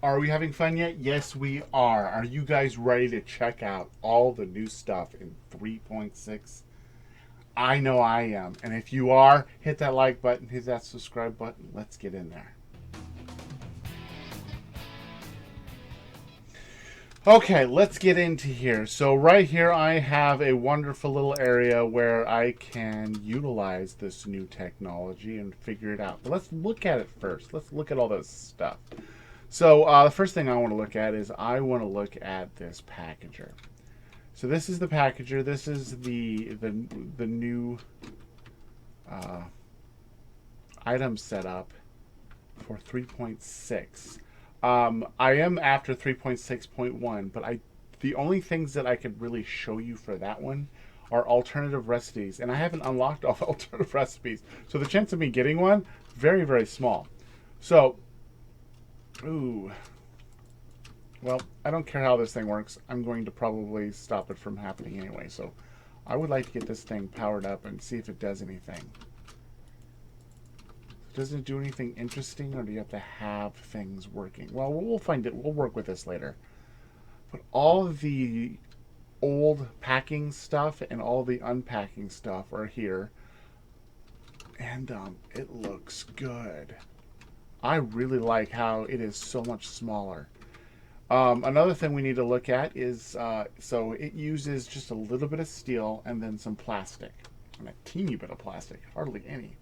Are we having fun yet? Yes, we are. Are you guys ready to check out all the new stuff in 3.6? I know I am. And if you are, hit that like button, hit that subscribe button. Let's get in there. Okay, let's get into here. So right here I have a wonderful little area where I can utilize this new technology and figure it out. But let's look at it first. Let's look at all this stuff. So the first thing I want to look at is I want to look at this packager. So this is the packager. This is the new uh, item setup for 3.6. I am after 3.6.1, but the only things that I could really show you for that one are alternative recipes, and I haven't unlocked all the alternative recipes, so the chance of me getting one very very small. So, ooh, well, I don't care how this thing works. I'm going to probably stop it from happening anyway. So, I would like to get this thing powered up and see if it does anything. Doesn't it do anything interesting, or do you have to have things working? Well, we'll find it. We'll work with this later. But all of the old packing stuff and all the unpacking stuff are here, and it looks good. I really like how it is so much smaller. Another thing we need to look at is so it uses just a little bit of steel and then some plastic, and a teeny bit of plastic, hardly any.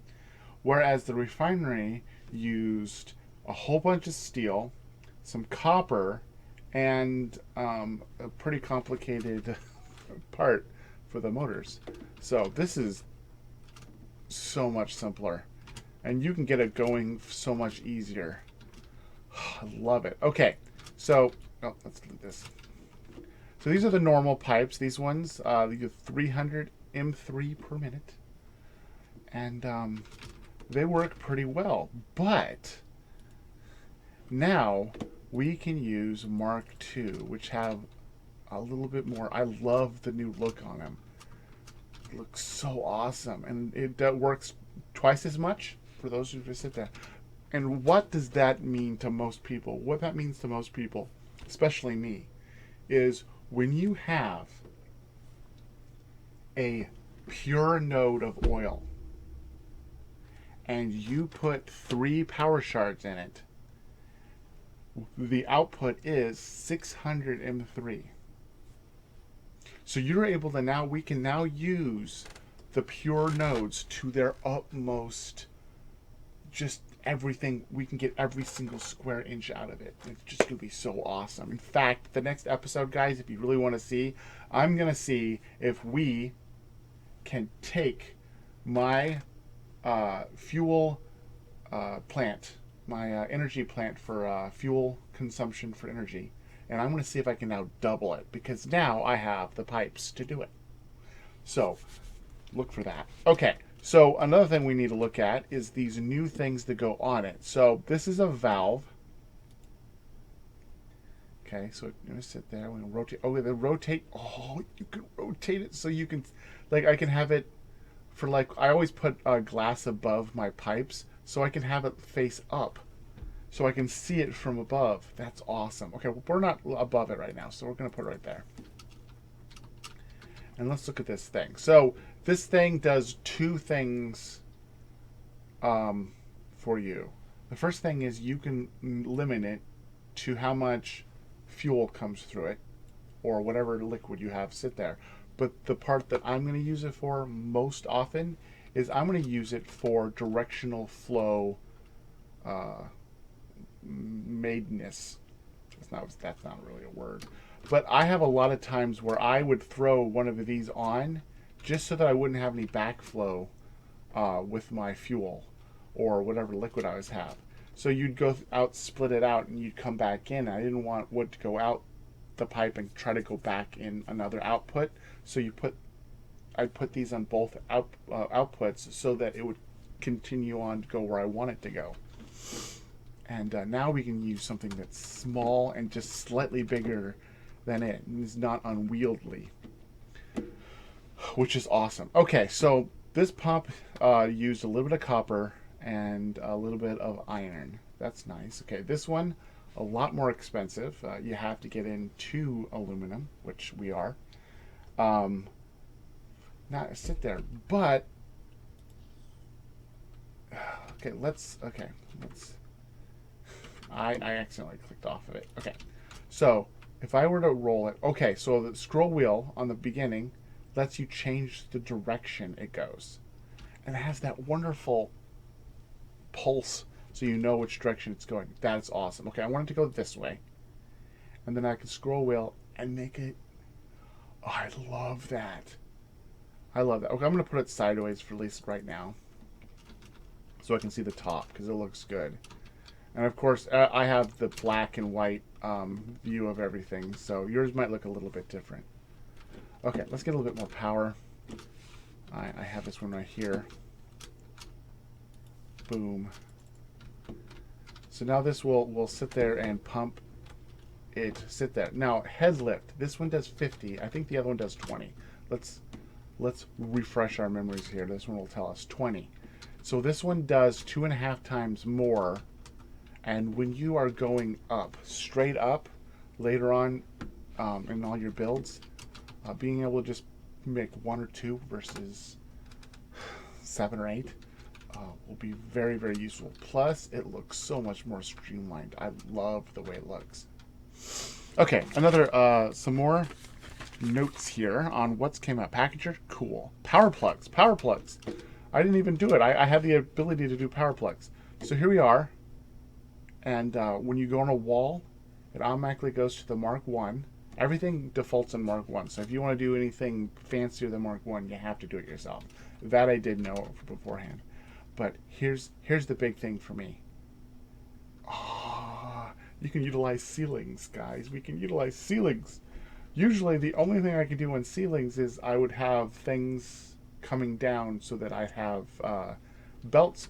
Whereas the refinery used a whole bunch of steel, some copper, and a pretty complicated part for the motors. So this is so much simpler, and you can get it going so much easier. I love it. Okay, so let's do this. So these are the normal pipes. These ones, you have 300 M3 per minute, and they work pretty well. But now we can use Mark II, which have a little bit more. I love the new look on them. It looks so awesome, and it works twice as much for those who just sit there. And what does that mean to most people? What that means to most people, especially me, is when you have a pure node of oil and you put 3 power shards in it, the output is 600 M3. So you're able to now, we can now use the pure nodes to their utmost, just everything. We can get every single square inch out of it. It's just going to be so awesome. In fact, the next episode, guys, if you really want to see, I'm going to see if we can take my fuel plant, my energy plant for fuel consumption for energy, and I'm going to see if I can now double it, because now I have the pipes to do it. So look for that. Okay, so another thing we need to look at is these new things that go on it. So this is a valve. Okay, so you're going to sit there. We're going to rotate. Oh, they rotate. Oh, you can rotate it so you can, like, I can have it for, like, I always put glass above my pipes so I can have it face up so I can see it from above. That's awesome. Okay, well, we're not above it right now, so we're going to put it right there. And let's look at this thing. So this thing does 2 things for you. The first thing is you can limit it to how much fuel comes through it, or whatever liquid you have sit there. But the part that I'm going to use it for most often is I'm going to use it for directional flow madeness. That's not really a word. But I have a lot of times where I would throw one of these on just so that I wouldn't have any backflow with my fuel or whatever liquid I was have. So you'd go out, split it out, and you'd come back in. I didn't want wood to go out the pipe and try to go back in another output. So I'd put these on both outputs so that it would continue on to go where I want it to go. And now we can use something that's small and just slightly bigger than it, and is not unwieldy, which is awesome. Okay, so this pump used a little bit of copper and a little bit of iron. That's nice. Okay, this one a lot more expensive. You have to get into aluminum, which we are. Um, Not sit there, but okay. Let's. I accidentally clicked off of it. Okay, so if I were to roll it, okay. So the scroll wheel on the beginning lets you change the direction it goes, and it has that wonderful pulse, so you know which direction it's going. That's awesome. Okay, I want it to go this way, and then I can scroll wheel and make it. Oh, I love that. I love that. Okay, I'm gonna put it sideways for at least right now, so I can see the top because it looks good. And of course, I have the black and white view of everything, so yours might look a little bit different. Okay, let's get a little bit more power. I have this one right here. Boom. So now this will sit there and pump it. Sit there. Now head lift. This one does 50. I think the other one does 20. Let's refresh our memories here. This one will tell us 20. So this one does 2.5 times more. And when you are going up, straight up, later on in all your builds, being able to just make 1 or 2 versus 7 or 8 will be very, very useful. Plus, it looks so much more streamlined. I love the way it looks. Okay, some more notes here on what's came out. Packager, cool. Power plugs. I didn't even do it. I have the ability to do power plugs. So here we are. And when you go on a wall, it automatically goes to the Mark 1. Everything defaults in Mark 1. So if you want to do anything fancier than Mark 1, you have to do it yourself. That I did know beforehand. But here's the big thing for me. Oh, you can utilize ceilings, guys. We can utilize ceilings. Usually the only thing I could do on ceilings is I would have things coming down so that I'd have belts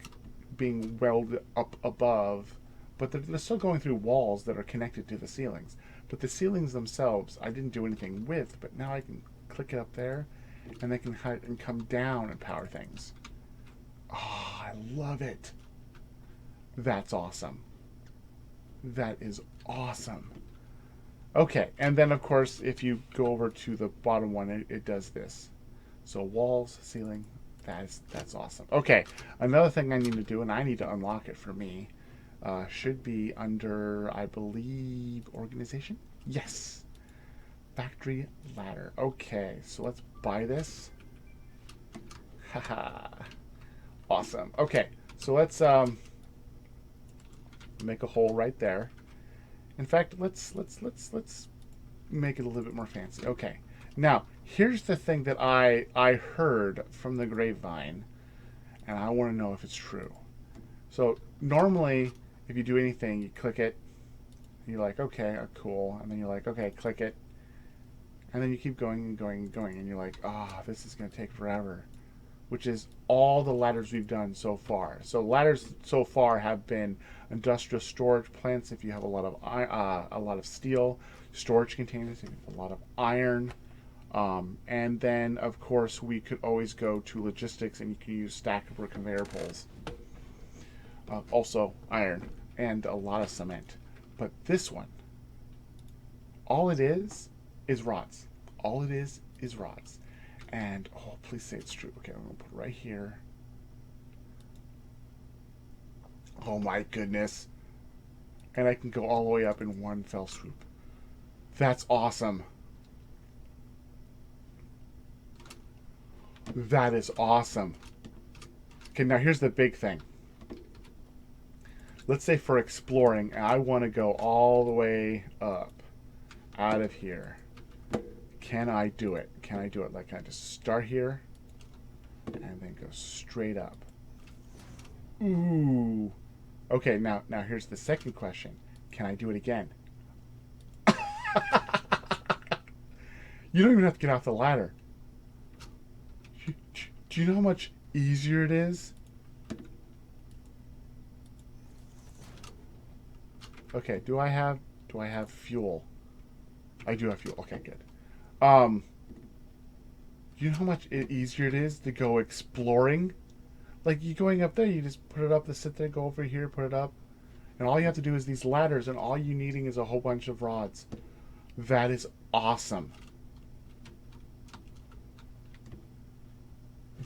being welded up above, but they're still going through walls that are connected to the ceilings. But the ceilings themselves, I didn't do anything with, but now I can click it up there, and they can come down and power things. Oh, I love it. That's awesome. That is awesome. Okay, and then of course, if you go over to the bottom one, it does this. So walls, ceiling, that's awesome. Okay, another thing I need to do, and I need to unlock it for me, should be under, I believe, organization? Yes. Factory ladder. Okay, so let's buy this. Haha. Awesome. Okay, so let's make a hole right there. In fact, let's make it a little bit more fancy. Okay. Now, here's the thing that I heard from the grapevine, and I want to know if it's true. So normally, if you do anything, you click it, and you're like, okay, cool, and then you're like, okay, click it, and then you keep going and going and going, and you're like, this is going to take forever, which is all the ladders we've done so far. So ladders so far have been industrial storage plants. If you have a lot of steel, storage containers, if you have a lot of iron. And then, of course, we could always go to logistics, and you can use stackable conveyor poles. Also, iron and a lot of cement. But this one, all it is rods. All it is rods. And, oh, please say it's true. Okay, I'm going to put it right here. Oh, my goodness. And I can go all the way up in one fell swoop. That's awesome. That is awesome. Okay, now here's the big thing. Let's say for exploring, I want to go all the way up out of here. Can I do it? Can I do it? Like, can I just start here and then go straight up? Ooh. Okay, now here's the second question. Can I do it again? You don't even have to get off the ladder. Do you know how much easier it is? Okay, do I have fuel? I do have fuel. Okay, good. You know how much easier it is to go exploring? Like, you going up there, you just put it up, to sit there, go over here, put it up. And all you have to do is these ladders, and all you needing is a whole bunch of rods. That is awesome.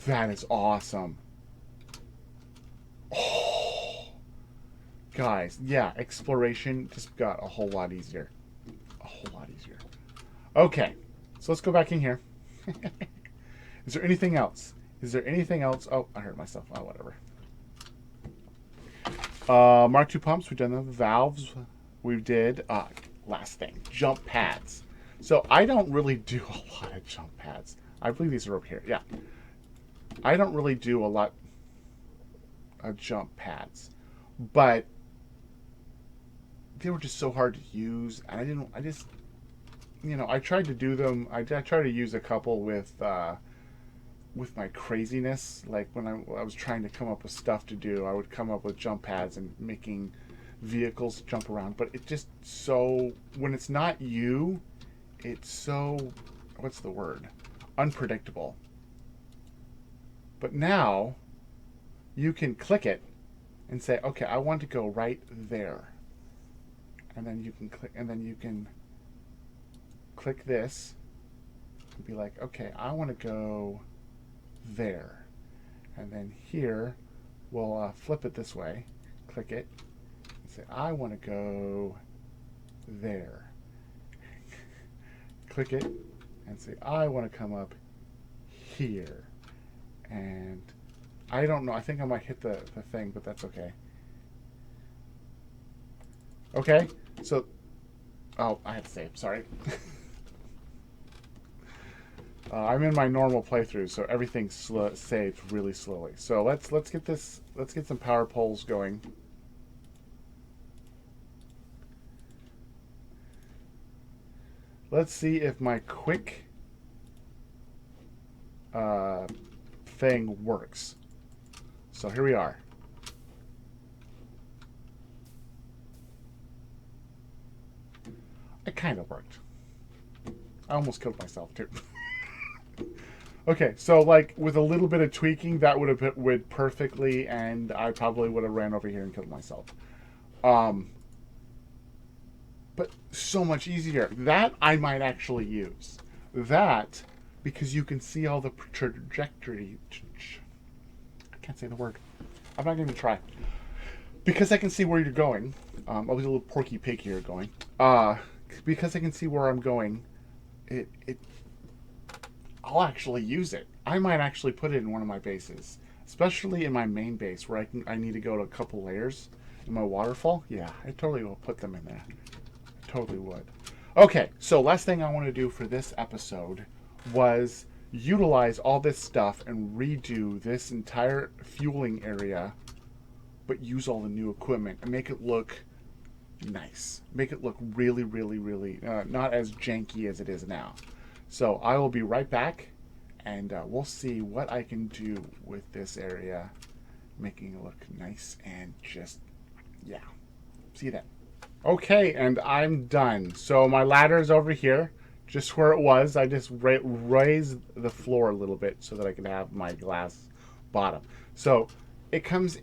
That is awesome. Oh, guys, yeah, exploration just got a whole lot easier. A whole lot easier. Okay, so let's go back in here. Is there anything else? Is there anything else? Oh, I hurt myself. Oh, whatever. Mark II pumps. We've done the valves. We did, last thing, jump pads. So I don't really do a lot of jump pads. I believe these are over here. Yeah. I don't really do a lot of jump pads. But they were just so hard to use. And I tried to do them. I tried to use a couple with my craziness. Like when I was trying to come up with stuff to do, I would come up with jump pads and making vehicles jump around. But it just so, when it's not you, it's so, what's the word? Unpredictable. But now you can click it and say, okay, I want to go right there. And then you can click this and be like, okay, I want to go there. And then here we'll flip it this way, click it, and say, I want to go there. Click it and say, I want to come up here. And I don't know, I think I might hit the thing, but that's okay. Okay, so, oh, I had to save, sorry. I'm in my normal playthrough, so everything's saved really slowly. So let's get some power poles going. Let's see if my quick thing works. So here we are. It kind of worked. I almost killed myself too. Okay, so like with a little bit of tweaking, that would have went perfectly, and I probably would have ran over here and killed myself. But so much easier. That I might actually use. That, because you can see all the trajectory. I can't say the word. I'm not going to try. Because I can see where you're going. I'll be a little porky pig here going. Because I can see where I'm going, I'll actually use it. I might actually put it in one of my bases, especially in my main base where I need to go to a couple layers in my waterfall. Yeah, I totally will put them in there. I totally would. Okay, so last thing I want to do for this episode was utilize all this stuff and redo this entire fueling area, but use all the new equipment and make it look nice. Make it look really, really, really not as janky as it is now. So I will be right back, and we'll see what I can do with this area, making it look nice and just, yeah. See you then. Okay, and I'm done. So my ladder is over here, just where it was. I just raised the floor a little bit so that I can have my glass bottom. So it comes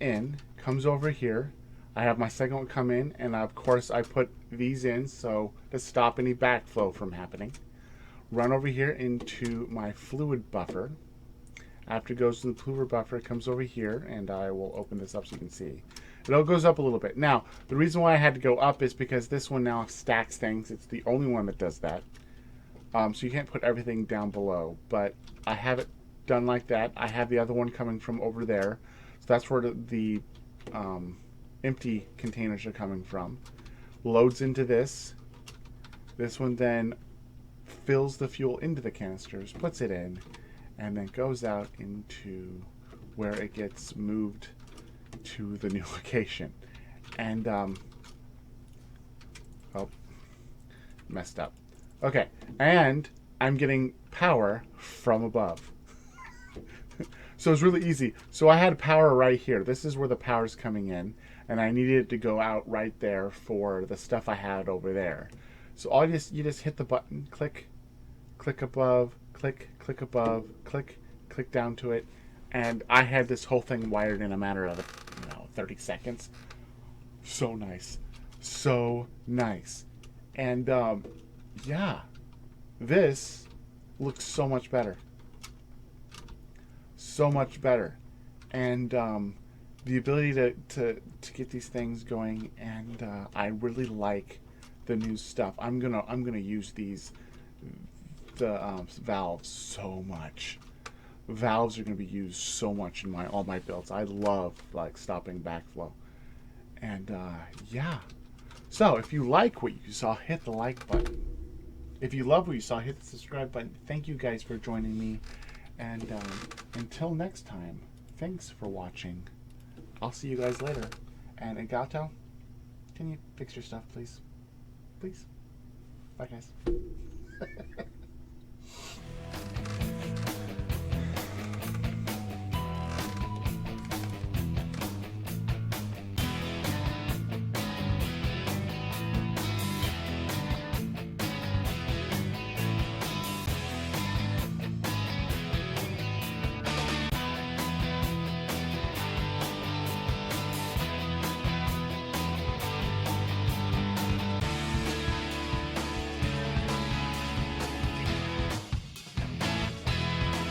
over here. I have my second one come in, and of course I put these in so to stop any backflow from happening. Run over here into my fluid buffer. After it goes to the fluid buffer, it comes over here, and I will open this up so you can see. It all goes up a little bit. Now, the reason why I had to go up is because this one now stacks things. It's the only one that does that. So you can't put everything down below, but I have it done like that. I have the other one coming from over there. So that's where the empty containers are coming from. Loads into this. This one then fills the fuel into the canisters, puts it in, and then goes out into where it gets moved to the new location. And oh, messed up. Okay, and I'm getting power from above. So it's really easy. So I had power right here. This is where the power's coming in, and I needed it to go out right there for the stuff I had over there. So you just hit the button, click above, click above, click down to it, and I had this whole thing wired in a matter of 30 seconds. So nice. So nice. And yeah, this looks so much better. So much better. And the ability to get these things going, and I really like the new stuff. I'm gonna use these the valves so much. Valves are gonna be used so much in my all my builds. I love like stopping backflow, and yeah. So if you like what you saw, hit the like button. If you love what you saw, hit the subscribe button. Thank you guys for joining me, and until next time, thanks for watching. I'll see you guys later. And Gato, can you fix your stuff, please? Please. Bye, guys.